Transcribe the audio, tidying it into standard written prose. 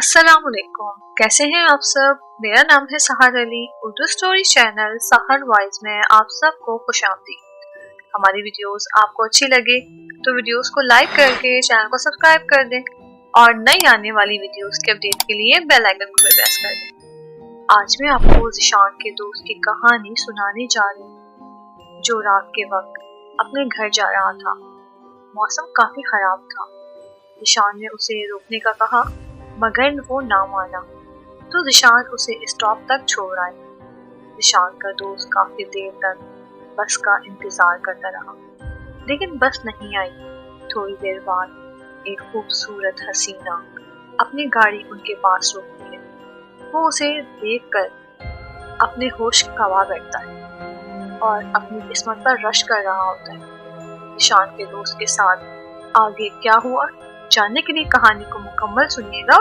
अस्सलामुअलैकुम, कैसे हैं आप सब। मेरा नाम है सहर अली। उर्दू स्टोरी चैनल सहर वॉइस में आप सबको खुशामदीद। हमारी वीडियोस आपको अच्छी लगे तो वीडियोस को लाइक करके चैनल को सब्सक्राइब कर दें और नई आने वाली वीडियोस के अपडेट के लिए बेल आइकन को भी प्रेस कर दें। आज मैं आपको ज़िशान के दोस्त की कहानी सुनाने जा रही हूँ, जो रात के वक्त अपने घर जा रहा था। मौसम काफी खराब था। ज़िशान ने उसे रोकने का कहा, मगर वो ना माना, तो ज़िशान उसे स्टॉप तक छोड़ आए। ज़िशान का दोस्त काफी देर तक बस का इंतजार करता रहा, लेकिन बस नहीं आई। थोड़ी देर बाद एक खूबसूरत हसीना अपनी गाड़ी उनके पास रोकती है। वो उसे देखकर अपने होश गंवा बैठता है और अपनी किस्मत पर रश कर रहा होता है। ज़िशान के दोस्त के साथ आगे क्या हुआ जानने के लिए कहानी को मुकम्मल सुनिएगा।